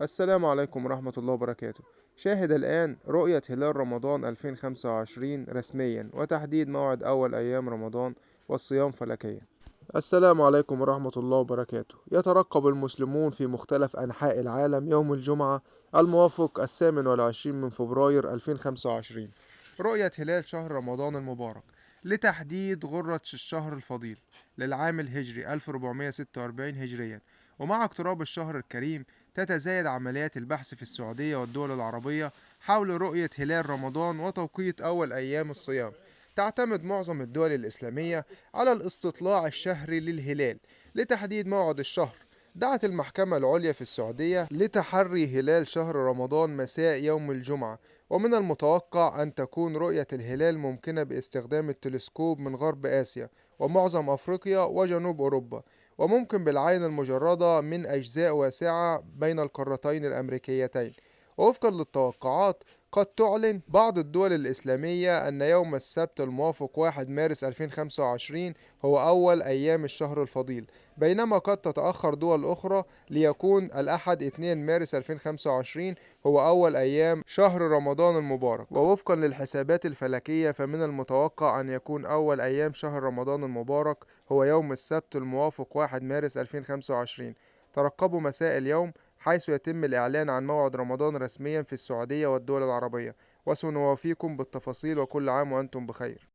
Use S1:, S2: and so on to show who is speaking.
S1: السلام عليكم ورحمة الله وبركاته. شاهد الآن رؤية هلال رمضان 2025 رسميا وتحديد موعد أول أيام رمضان والصيام فلكيا. السلام عليكم ورحمة الله وبركاته. يترقب المسلمون في مختلف أنحاء العالم يوم الجمعة الموافق 28 من فبراير 2025 رؤية هلال شهر رمضان المبارك لتحديد غرة الشهر الفضيل للعام الهجري 1446 هجريا. ومع اقتراب الشهر الكريم تتزايد عمليات البحث في السعودية والدول العربية حول رؤية هلال رمضان وتوقيت أول أيام الصيام. تعتمد معظم الدول الإسلامية على الاستطلاع الشهري للهلال لتحديد موعد الشهر. دعت المحكمة العليا في السعودية لتحري هلال شهر رمضان مساء يوم الجمعة، ومن المتوقع أن تكون رؤية الهلال ممكنة باستخدام التلسكوب من غرب آسيا ومعظم أفريقيا وجنوب أوروبا، وممكن بالعين المجردة من أجزاء واسعة بين القارتين الأمريكيتين. ووفقا للتوقعات قد تعلن بعض الدول الإسلامية أن يوم السبت الموافق 1 مارس 2025 هو أول أيام الشهر الفضيل، بينما قد تتأخر دول أخرى ليكون الأحد 2 مارس 2025 هو أول أيام شهر رمضان المبارك. ووفقا للحسابات الفلكية فمن المتوقع أن يكون أول أيام شهر رمضان المبارك هو يوم السبت الموافق 1 مارس 2025. ترقبوا مساء اليوم حيث يتم الإعلان عن موعد رمضان رسميا في السعودية والدول العربية، وسنوافيكم بالتفاصيل، وكل عام وأنتم بخير.